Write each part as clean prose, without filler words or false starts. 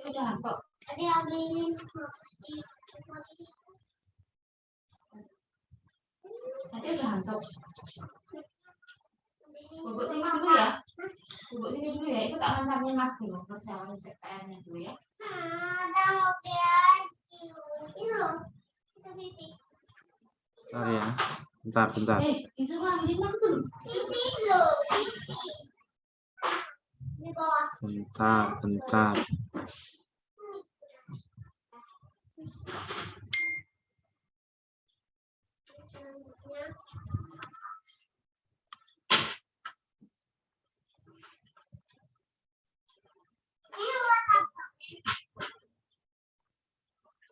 Udah kok. Tadi ambilin tadi udah hantok. Bubuk sini dulu ya. Bubuk sini dulu ya. Itu tak akan sampai mas dulu. Terus jangan cek PR-nya dulu ya. Ada mau PR. Ini loh. Kita pipi. Bentar ya. Bentar. Disuruh ambilin mas dulu. Pipi loh. Pipi. Di bawah. Bentar. Selanjutnya.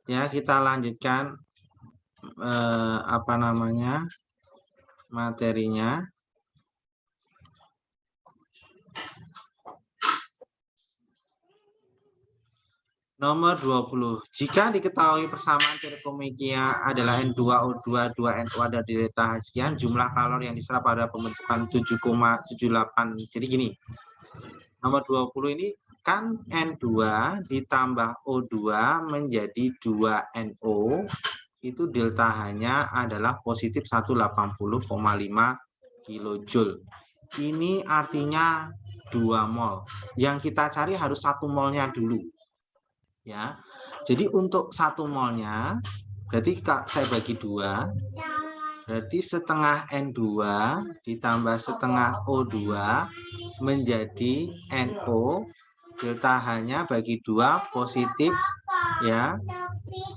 Ya, kita lanjutkan materinya. Nomor 20. Jika diketahui persamaan sterikomekia adalah N2O2, 2NO ada di delta sekian, jumlah kalori yang diserap pada pembentukan 7,78. Jadi gini. Nomor 20 ini kan N2 ditambah O2 menjadi 2NO, itu delta H-nya adalah positif 180,5 kilojoule. Ini artinya 2 mol. Yang kita cari harus 1 molnya dulu. Ya. Jadi untuk 1 molnya, berarti saya bagi 2. Berarti setengah N2 ditambah setengah O2 menjadi NO. Delta H-nya bagi 2 positif ya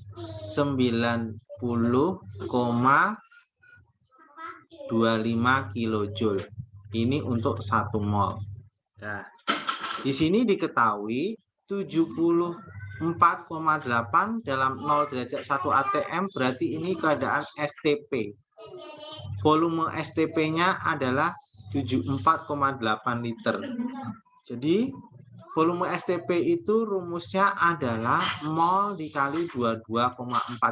90,25 kilojoule. Ini untuk 1 mol. Nah, di sini diketahui 74,8 dalam 0 derajat 1 atm berarti ini keadaan STP. Volume STP-nya adalah 74,8 liter. Jadi volume STP itu rumusnya adalah mol dikali 22,4.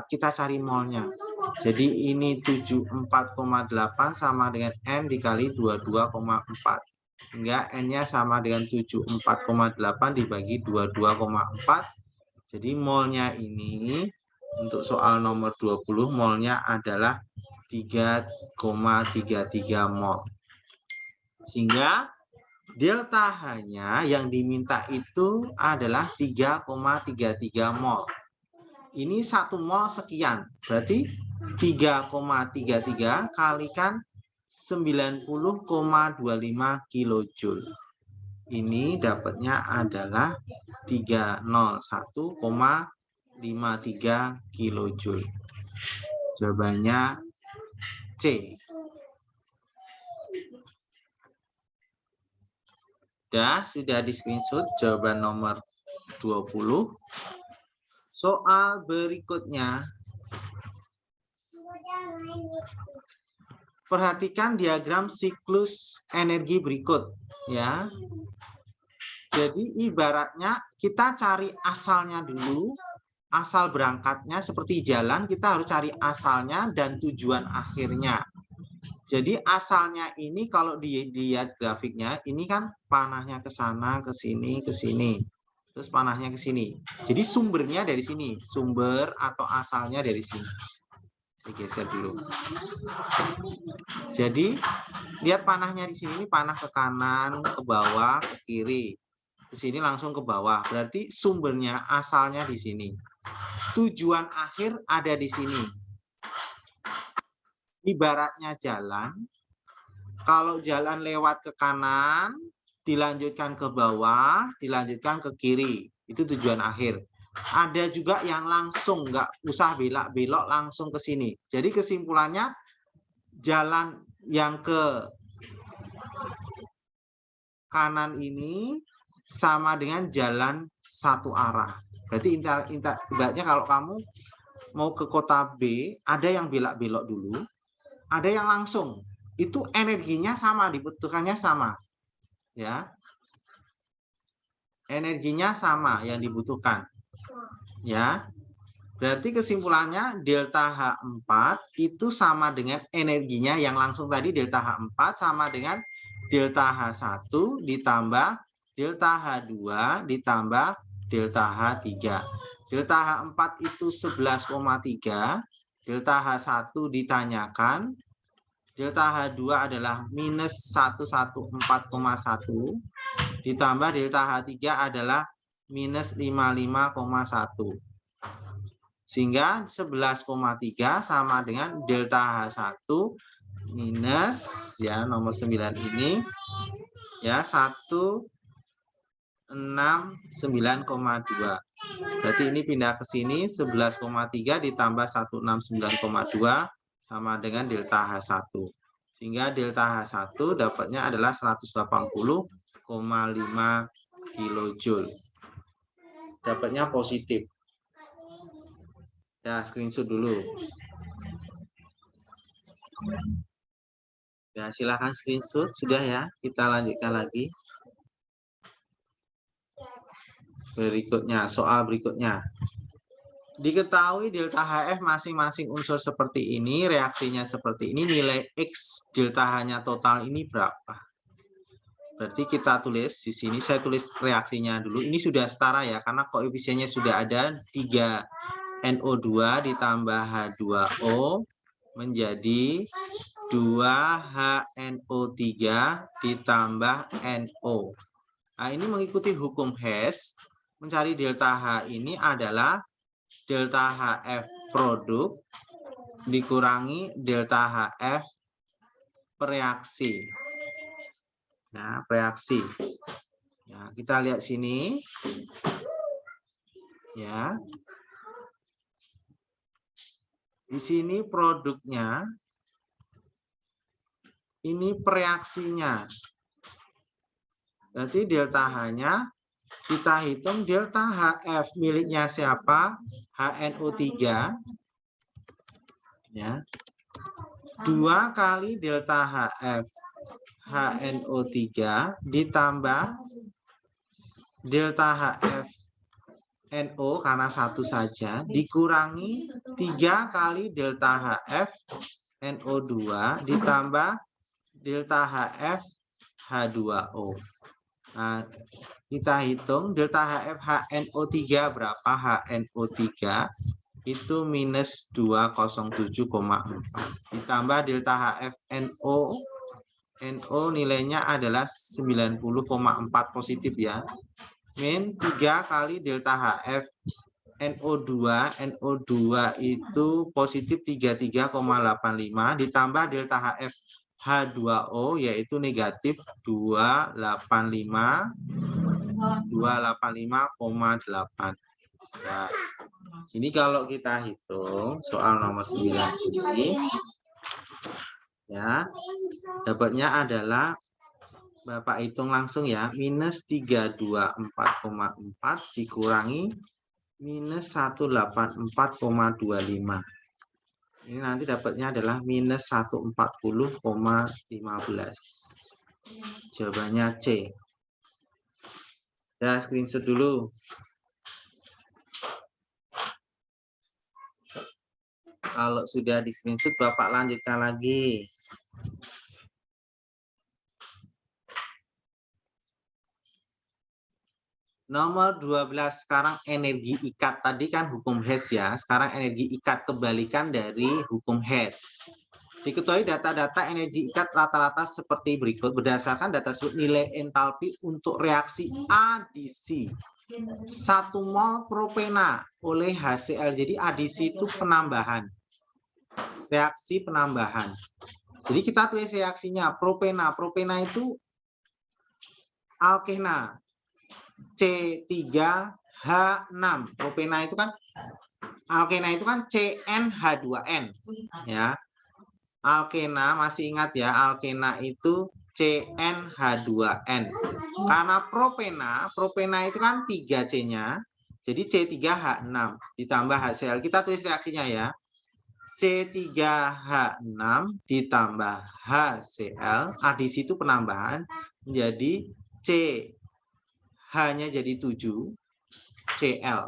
Kita cari molnya. Jadi ini 74,8 sama dengan N dikali 22,4. Sehingga N-nya sama dengan 74,8 dibagi 22,4. Jadi molnya ini untuk soal nomor 20 molnya adalah 3,33 mol. Sehingga delta H-nya yang diminta itu adalah 3,33 mol. Ini 1 mol sekian. Berarti 3,33 kalikan 90,25 kilojoule. Ini dapatnya adalah 301,53 kilojoule. Jawabannya C. Sudah di screenshot jawaban nomor 20. Soal berikutnya. Perhatikan diagram siklus energi berikut ya. Jadi ibaratnya kita cari asalnya dulu. Asal berangkatnya seperti jalan, kita harus cari asalnya dan tujuan akhirnya. Jadi asalnya ini kalau dilihat grafiknya, ini kan panahnya ke sana, ke sini, ke sini. Terus panahnya ke sini. Jadi sumbernya dari sini. Sumber atau asalnya dari sini. Saya geser dulu. Jadi lihat panahnya di sini, ini panah ke kanan, ke bawah, ke kiri. Di sini langsung ke bawah. Berarti sumbernya, asalnya di sini. Tujuan akhir ada di sini. Ibaratnya jalan, kalau jalan lewat ke kanan, dilanjutkan ke bawah, dilanjutkan ke kiri. Itu tujuan akhir. Ada juga yang langsung, nggak usah belok-belok, langsung ke sini. Jadi kesimpulannya, jalan yang ke kanan ini sama dengan jalan satu arah. Berarti ibaratnya kalau kamu mau ke kota B, ada yang belok-belok dulu, ada yang langsung. Itu energinya sama, dibutuhkannya sama. Ya. Energinya sama yang dibutuhkan. Ya. Berarti kesimpulannya delta H4 itu sama dengan energinya yang langsung tadi delta H4 sama dengan delta H1 ditambah delta H2 ditambah delta H3. Delta H4 itu 11,3. Delta H1 ditanyakan. Delta H2 adalah minus 114,1. Ditambah delta H3 adalah minus 55,1. Sehingga 11,3 sama dengan delta H1 minus ya nomor 9 ini ya 169,2. Berarti ini pindah ke sini 11,3 ditambah 169,2 sama dengan delta H1. Sehingga delta H1 dapatnya adalah 180,5 kilojoule. Dapatnya positif. Ya, screenshot dulu. Ya, silahkan screenshot. Sudah ya, kita lanjutkan lagi. Berikutnya, soal berikutnya. Diketahui delta HF masing-masing unsur seperti ini, reaksinya seperti ini, nilai X delta H-nya total ini berapa? Berarti kita tulis di sini, saya tulis reaksinya dulu. Ini sudah setara ya, karena koefisiennya sudah ada 3NO2 ditambah H2O menjadi 2HNO3 ditambah NO. Nah, ini mengikuti hukum Hess. Mencari delta H ini adalah delta HF produk dikurangi delta HF reaksi. Nah, reaksi. Ya, kita lihat sini. Ya. Di sini produknya. Ini reaksinya. Berarti delta H-nya kita hitung delta HF miliknya siapa? HNO3. Ya. 2 kali delta HF HNO3 ditambah delta HF NO karena satu saja dikurangi 3 kali delta HF NO2 ditambah delta HF H2O. Nah, kita hitung delta HF HNO3 berapa? HNO3 itu minus 207,4 ditambah delta HF NO nilainya adalah 90,4 positif ya. Min 3 kali delta HF NO2 itu positif 33,85 ditambah delta HF H2O yaitu negatif 285,8. Nah, ini kalau kita hitung soal nomor 9 ini ya, dapatnya adalah Bapak hitung langsung ya, minus 324,4 dikurangi minus 184,25. Ini nanti dapatnya adalah minus 140,15. Jawabannya C. Ya, screenshot dulu. Kalau sudah di screenshot, Bapak lanjutkan lagi. Nomor 12 sekarang energi ikat. Tadi kan hukum Hess ya. Sekarang energi ikat kebalikan dari hukum Hess. Diketahui data-data energi ikat rata-rata seperti berikut. Berdasarkan data tersebut nilai entalpi untuk reaksi adisi 1 mol propena oleh HCl. Jadi adisi itu penambahan. Reaksi penambahan. Jadi kita tulis reaksinya propena. Propena itu alkena. C3H6. Propena itu kan alkena itu kan CnH2n ya. Alkena masih ingat ya, alkena itu CnH2n. Karena propena itu kan 3C-nya. Jadi C3H6 ditambah HCl. Kita tulis reaksinya ya. C3H6 ditambah HCl, adisi itu penambahan menjadi C H-nya jadi 7, Cl,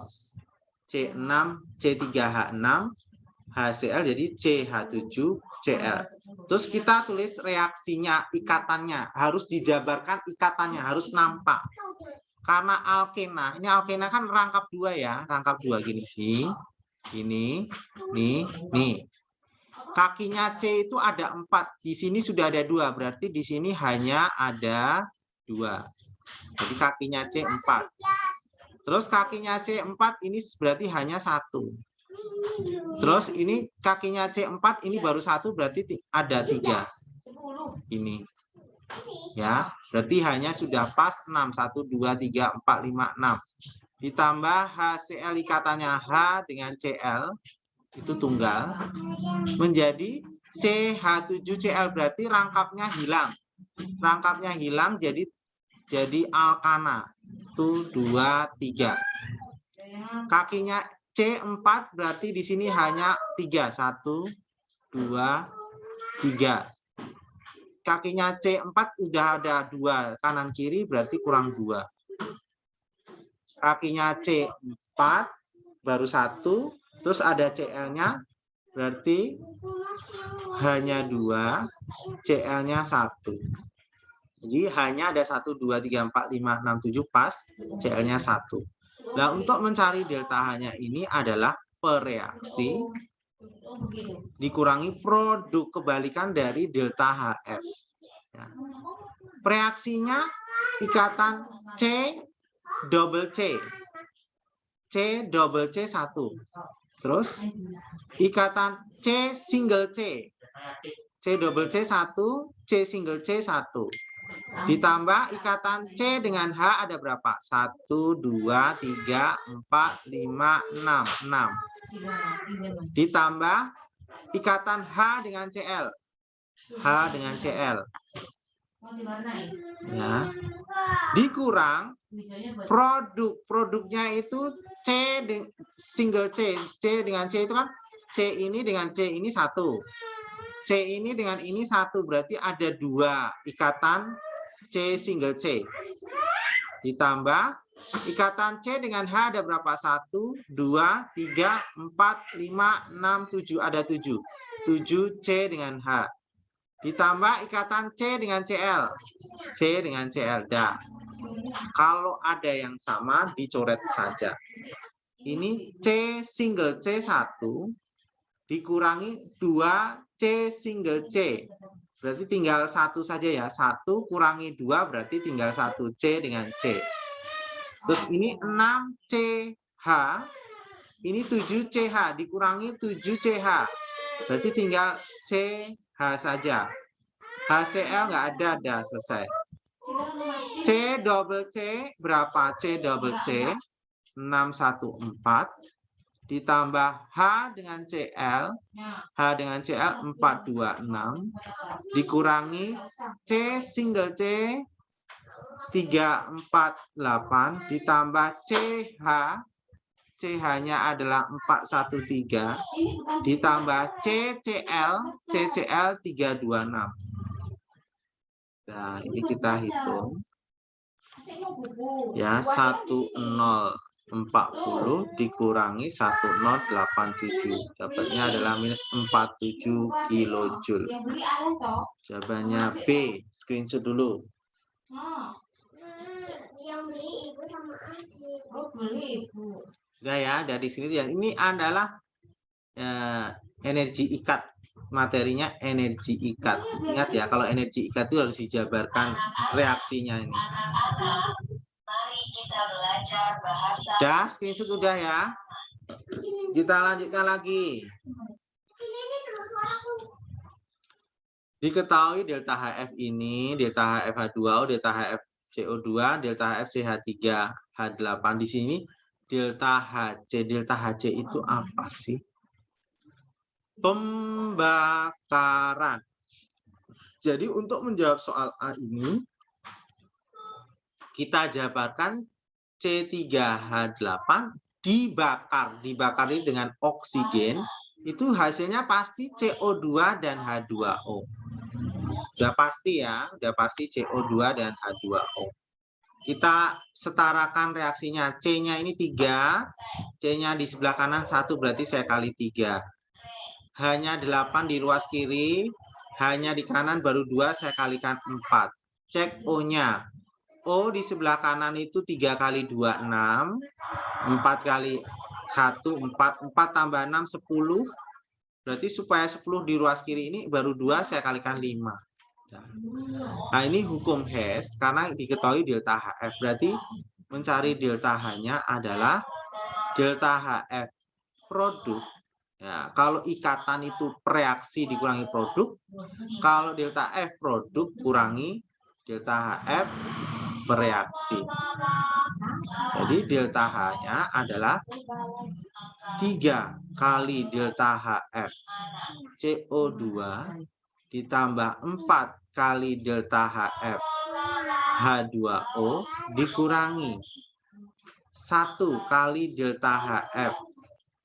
C6, C3H6, HCl jadi CH7, Cl. Terus kita tulis reaksinya, ikatannya. Harus dijabarkan ikatannya, harus nampak. Karena alkena, ini alkena kan rangkap 2 ya, rangkap 2 gini sih. Ini, nih. Kakinya C itu ada 4. Di sini sudah ada 2, berarti di sini hanya ada 2. Jadi kakinya C 4. Terus kakinya C4 ini berarti hanya 1. Terus ini kakinya C4 ini baru 1, berarti ada 3. Ini. Ya, berarti hanya sudah pas 6. 1, 2, 3, 4, 5, 6. Ditambah HCl ikatannya H dengan Cl, itu tunggal, menjadi CH7Cl, berarti rangkapnya hilang. Rangkapnya hilang jadi alkana. 1, 2, 3. Kakinya C4 berarti di sini hanya 3. 1, 2, 3. Kakinya C4 udah ada 2 kanan kiri, berarti kurang 2. Kakinya C4 baru 1, terus ada Cl-nya, berarti hanya 2, Cl-nya 1. Jadi hanya ada 1, 2, 3, 4, 5, 6, 7 pas, Cl-nya 1. Nah, untuk mencari delta H-nya ini adalah pereaksi dikurangi produk kebalikan dari delta HF. Ya. Reaksinya ikatan C double C. C double C 1. Terus ikatan C single C. C double C 1, C single C 1. Ditambah ikatan C dengan H ada berapa? 1, 2, 3, 4, 5, 6. 6. Ditambah ikatan H dengan Cl. H dengan Cl. Ya. Dikurang produknya itu C single C. C dengan C itu kan C ini dengan C ini 1. C ini dengan ini 1, berarti ada 2 ikatan C single C. Ditambah ikatan C dengan H ada berapa? 1, 2, 3, 4, 5, 6, 7. Ada 7. 7 C dengan H. Ditambah ikatan C dengan Cl. C dengan Cl. Dah. Kalau ada yang sama, dicoret saja. Ini C single C 1 dikurangi 2 C single C. Berarti tinggal 1 saja ya. 1 kurangi 2 berarti tinggal 1 C dengan C. Terus ini 6CH, ini 7CH, dikurangi 7CH. Berarti tinggal CH saja. HCl nggak ada, selesai. C double C berapa? C double C 614 ditambah H dengan Cl, H dengan Cl 426 dikurangi C single C 348 ditambah CH, CH-nya adalah 413 ditambah CCl, CCl 326. Nah, ini kita hitung. Ya, 1040 dikurangi 1087. Dapatnya adalah minus 47 kilojoule. Jawabannya B. Screenshot dulu. Yang beli ibu sama adik. Oh, beli ibu. Udah ya, dari sini ya. Ini adalah energi ikat. Materinya energi ikat. Ingat ya, kalau energi ikat itu harus dijabarkan reaksinya ini. Mari kita belajar bahasa. Dah, screenshot udah ya. Kita lanjutkan lagi. Diketahui delta HF ini, delta HF H2O, delta HF CO2, delta HF CH3H8. Di sini delta HC. Delta HC itu apa sih? Pembakaran. Jadi untuk menjawab soal A ini, kita jabarkan C3H8 dibakar. Dibakar ini dengan oksigen, itu hasilnya pasti CO2 dan H2O. Udah pasti ya, udah pasti CO2 dan H2O. Kita setarakan reaksinya. C-nya ini 3, C-nya di sebelah kanan 1, berarti saya kali 3. Hanya 8 di ruas kiri, hanya di kanan baru 2, saya kalikan 4. Cek O-nya. O di sebelah kanan itu 3 kali 2, 6. 4 kali 1, 4. 4 tambah 6, 10. Berarti supaya 10 di ruas kiri ini baru 2 saya kalikan 5. Nah, ini hukum Hess karena diketahui delta HF. Berarti mencari delta H-nya adalah delta HF produk. Ya, kalau ikatan itu reaksi dikurangi produk, kalau delta F produk kurangi delta HF bereaksi. Jadi delta H-nya adalah 3 kali delta HF CO2 ditambah 4 kali delta HF H2O dikurangi 1 kali delta HF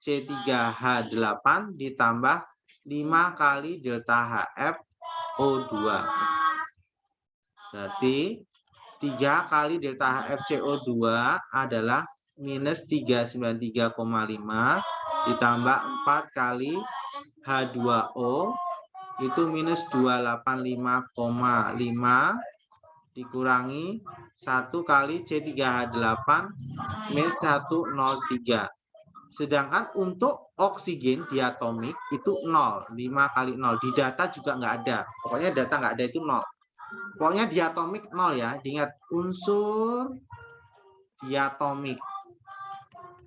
C3H8 ditambah 5 kali delta HF O2. Berarti 3 kali delta HF CO2 adalah minus 393,5 ditambah 4 kali H2O itu minus 285,5 dikurangi 1 kali C3H8 minus 103. Sedangkan untuk oksigen diatomik itu 0, 5 kali 0. Di data juga nggak ada. Pokoknya data nggak ada itu 0. Pokoknya diatomik 0 ya. Diingat unsur diatomik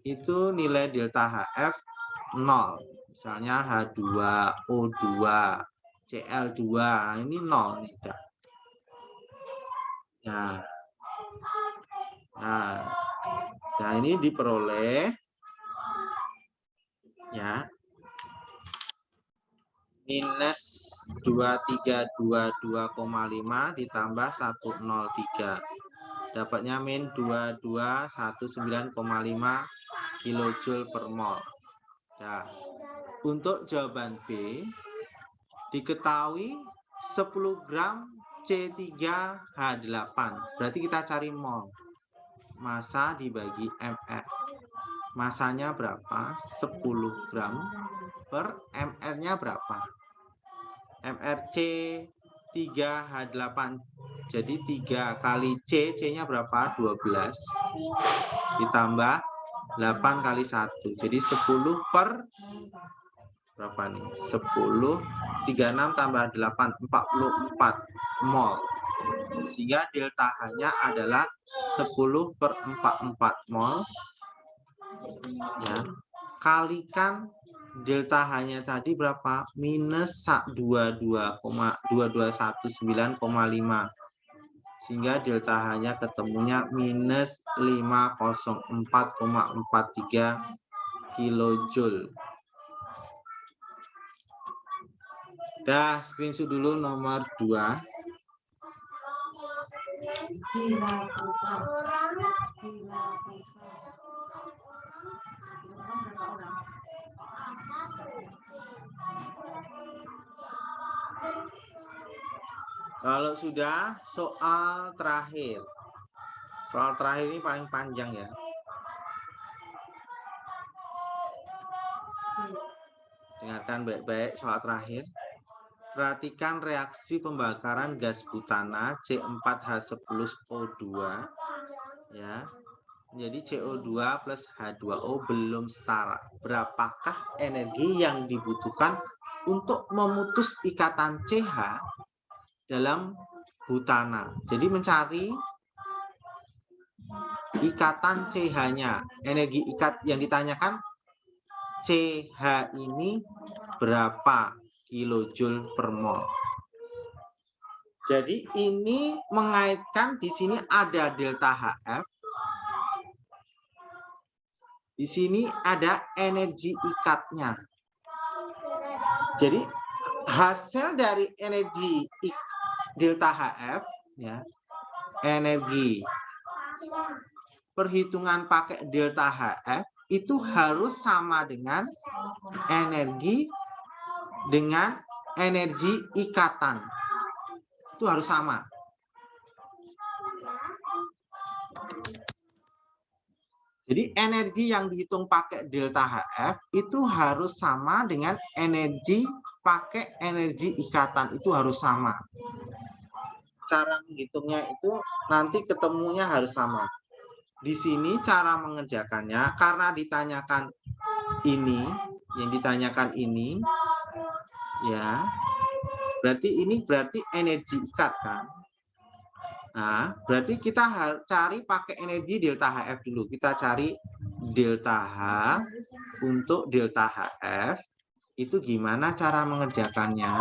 itu nilai delta HF 0. Misalnya H2O2, Cl2, ini 0 nih. Nah, ini diperoleh ya minus 2322,5 ditambah 103 dapatnya min 2219,5 kilojoule per mol. Nah, untuk jawaban B diketahui 10 gram C3H8 berarti kita cari mol, massa dibagi mr. Masanya berapa? 10 gram per mr-nya berapa? MRC 3H8. Jadi 3 kali C, C-nya berapa? 12. Ditambah 8 kali 1. Jadi 10 per berapa nih? 10, 36 tambah 8, 44 mol. Sehingga delta H-nya adalah 10 per 44 mol. Ya, kalikan delta H-nya tadi berapa? Minus 2219,5. Sehingga delta H-nya ketemunya minus 504,43 kilojoule. Dah, screenshot dulu nomor 2. Kalau sudah, soal terakhir. Soal terakhir ini paling panjang ya. Dengarkan baik-baik soal terakhir. Perhatikan reaksi pembakaran gas butana C4H10O2 ya. Jadi CO2 plus H2O belum setara. Berapakah energi yang dibutuhkan untuk memutus ikatan CH dalam butana? Jadi mencari ikatan CH-nya. Energi ikat yang ditanyakan CH ini berapa kilojoule per mol. Jadi ini mengaitkan di sini ada delta HF. Di sini ada energi ikatnya. Jadi hasil dari energi delta HF ya, energi perhitungan pakai delta HF itu harus sama dengan energi ikatan. Itu harus sama. Jadi energi yang dihitung pakai delta HF itu harus sama dengan energi pakai energi ikatan, itu harus sama. cara menghitungnya itu nanti ketemunya harus sama. Di sini cara mengerjakannya karena ditanyakan ini, yang ditanyakan ini, ya, berarti ini berarti energi ikat kan. Nah, berarti kita harus cari pakai energi delta HF dulu. Kita cari delta H untuk delta HF. Itu gimana cara mengerjakannya?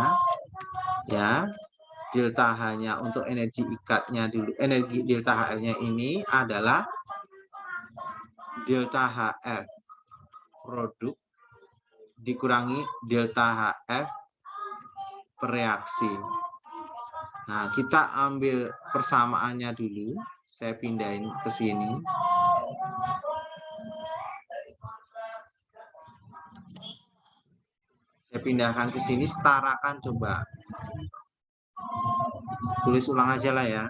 Ya, delta H-nya untuk energi ikatnya dulu. Energi delta HF-nya ini adalah delta HF produk dikurangi delta HF per reaksi. Nah, kita ambil persamaannya dulu. Saya pindahin ke sini. Saya pindahkan ke sini, setarakan coba. Tulis ulang aja lah ya.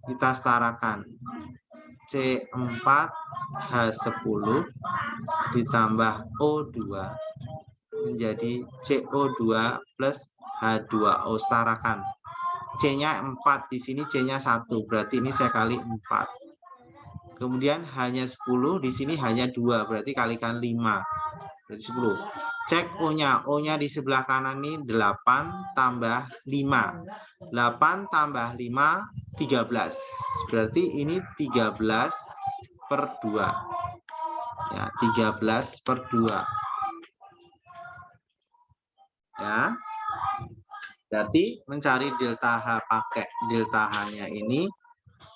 Kita setarakan. C4H10 ditambah O2 menjadi CO2 plus H2O, setarakan. C-nya 4, di sini C-nya 1, berarti ini saya kali 4. Kemudian hanya 10, di sini hanya 2, berarti kalikan 5. Berarti 10. Cek O-nya. O-nya di sebelah kanan ini 8 tambah 5. 8 tambah 5, 13. Berarti ini 13 per 2. Ya, 13 per 2. Ya. Berarti mencari delta H pakai delta H-nya ini,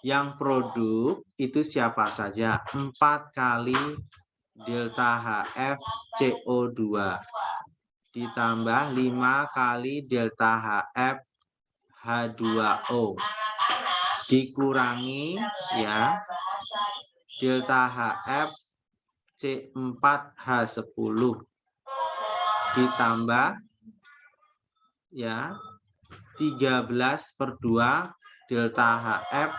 yang produk itu siapa saja? 4 kali delta HF CO2 ditambah 5 kali delta HF H2O dikurangi ya delta HF C4H10 ditambah ya 13 per 2 delta HF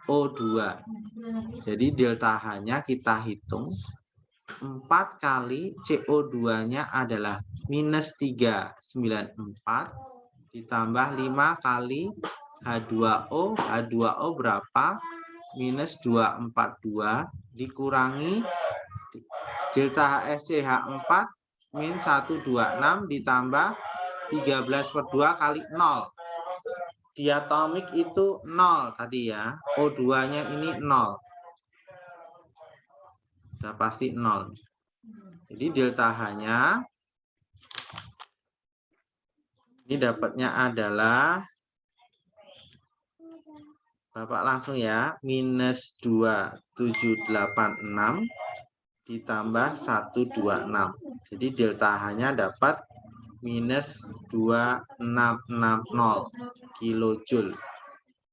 O2. Jadi delta H-nya kita hitung 4 kali CO2-nya adalah minus 394 ditambah 5 kali H2O. H2O berapa? Minus 242 dikurangi delta HSCH4 min 126 ditambah 13 per 2 kali 0. Diatomik itu 0 tadi ya. O2-nya ini 0. Sudah pasti 0. Jadi delta H-nya ini dapatnya adalah, Bapak langsung ya, minus 2786 ditambah 126. Jadi delta H-nya dapat minus 2660 kilojoule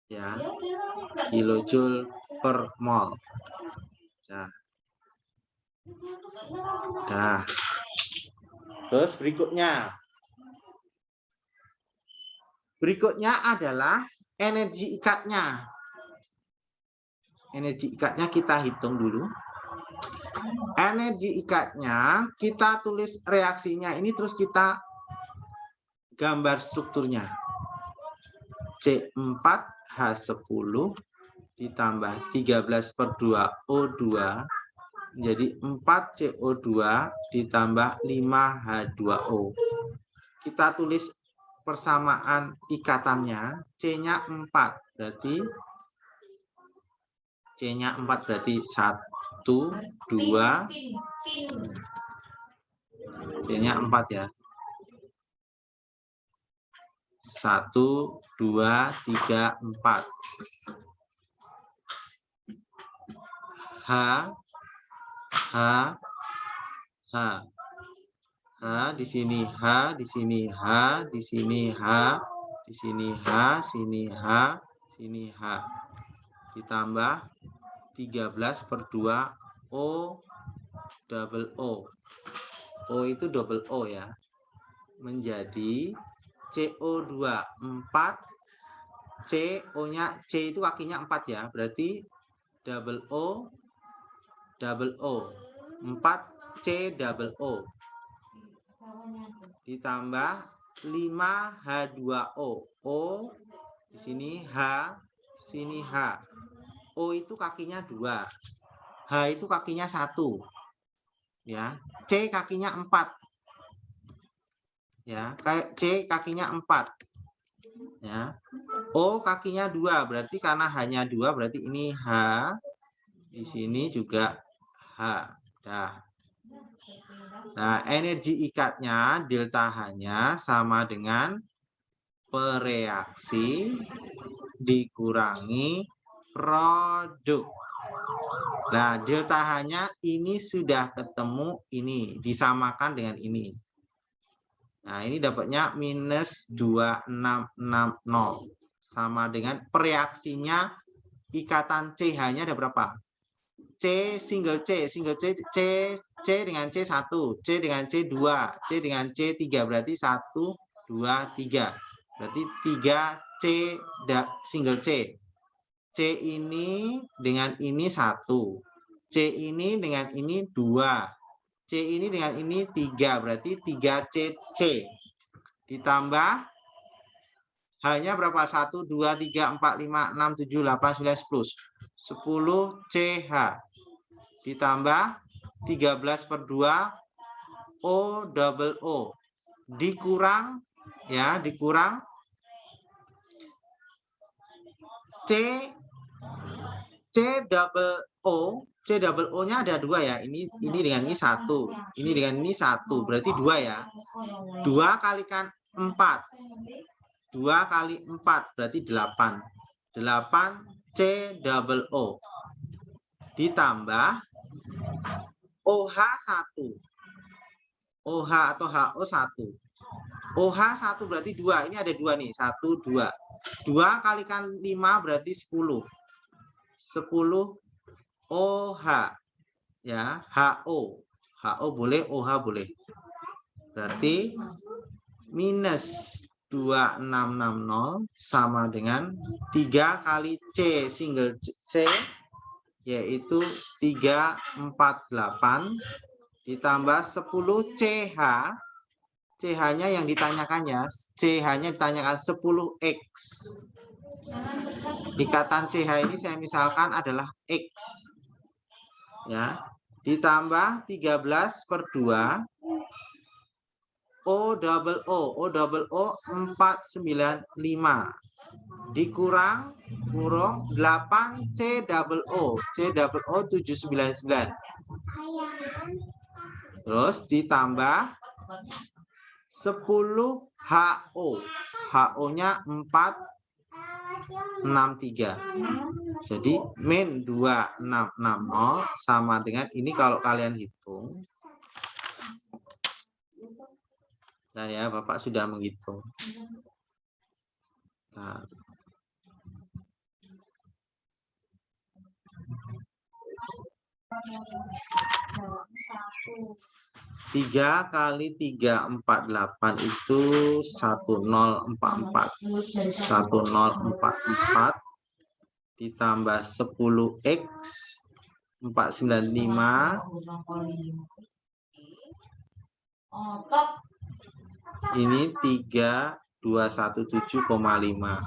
ya, kilojoule per mol. Nah, terus berikutnya adalah energi ikatnya. Energi ikatnya kita hitung dulu. Energi ikatnya kita tulis reaksinya ini, terus kita gambar strukturnya. C4H10 ditambah 13 per 2 O2 menjadi 4 CO2 ditambah 5 H2O. Kita tulis persamaan ikatannya, C-nya 4 berarti C-nya 4 berarti 1 2 C-nya 4 ya. 1 2 3 4. H di sini H, di sini H, di sini H, di sini H, sini H, sini H. Ditambah 13 per 2 O double O. O itu double O ya. Menjadi CO2 4 C, O-nya C itu kakinya 4 ya. Berarti double O 4 C double O ditambah 5H2O. O di sini H, sini H. O itu kakinya 2. H itu kakinya 1. Ya, C kakinya 4. Ya, C kakinya 4. Ya. O kakinya 2, berarti karena hanya 2 berarti ini H. Di sini juga H. Nah, energi ikatnya delta H-nya sama dengan pereaksi dikurangi produk. Nah, delta H-nya ini sudah ketemu, ini disamakan dengan ini. Nah, ini dapatnya minus 2660. Sama dengan pereaksinya ikatan CH-nya ada berapa? C single C dengan C1, C dengan C2, C dengan C3, berarti 1, 2, 3. Berarti 3 C single C. C ini dengan ini 1. C ini dengan ini 2. C ini dengan ini 3, berarti 3CC. Ditambah H-nya berapa? 1, 2, 3, 4, 5, 6, 7, 8, 9, 10. 10CH. Ditambah 13 per 2 O double O. Dikurang, ya, dikurang C double O. C double O-nya ada 2 ya. Ini dengan ini 1. Ini dengan ini 1. Berarti 2 ya. 2 kalikan 4. 2 kali 4 berarti 8. 8 C double O. Ditambah OH 1. OH atau HO 1. OH 1 berarti 2. Ini ada 2 nih. 1, 2. 2 kalikan 5 berarti 10. 10 OH. Ya, HO. HO boleh, OH boleh. Berarti minus 2660 sama dengan 3 kali C single C, yaitu 348 ditambah 10 CH. CH-nya yang ditanyakannya, CH-nya ditanyakan 10X. Ikatan CH ini saya misalkan adalah X. Ya, ditambah 13 per 2 O double O. O double O 495 dikurang 8 C double O. C double O 799. Terus ditambah 10 HO. HO-nya 463. Jadi min 2660 sama dengan ini kalau kalian hitung. Nah ya, Bapak sudah menghitung. Nah. 3 kali 348 itu 1044. 1044 ditambah 10X 495. Ini 3217,5.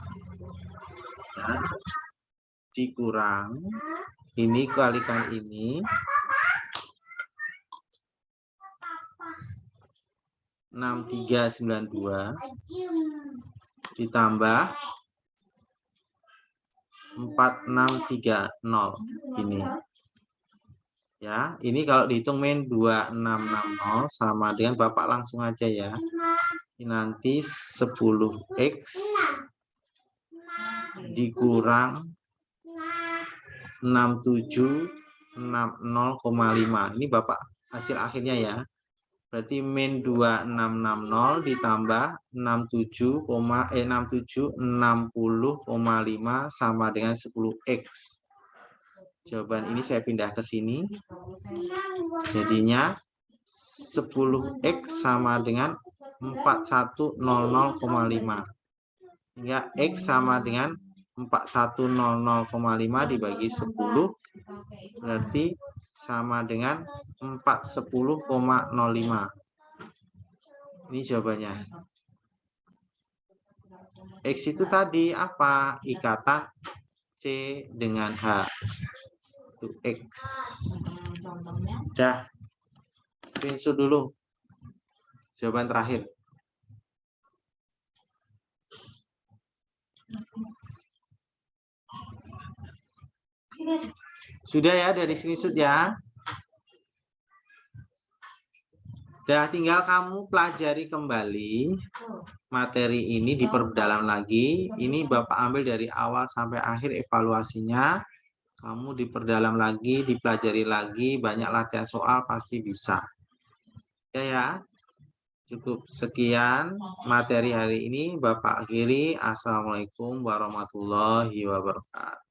Ya. Dikurang ini kalikan ini 6392 ditambah 4630 ini. Ya, ini kalau dihitung min 2660 sama dengan Bapak langsung aja ya. Ini nanti 10X dikurang 6760,5. Ini Bapak hasil akhirnya ya. Berarti min 2660 ditambah 6760,5 sama dengan 10X. Jawaban ini saya pindah ke sini. Jadinya 10X sama dengan 4100,5. Hingga X sama dengan 4100,5 dibagi 10 berarti sama dengan 410,05. Ini jawabannya. X itu tadi apa? Ikatan C dengan H. Itu X. Contohnya. Dah. Screenshot dulu. Jawaban terakhir. Sudah ya dari screenshot ya. Dah tinggal kamu pelajari kembali materi ini, diperdalam lagi. Ini Bapak ambil dari awal sampai akhir evaluasinya. Kamu diperdalam lagi, dipelajari lagi, banyak latihan soal pasti bisa. Ya. Cukup sekian materi hari ini Bapak akhiri. Assalamualaikum warahmatullahi wabarakatuh.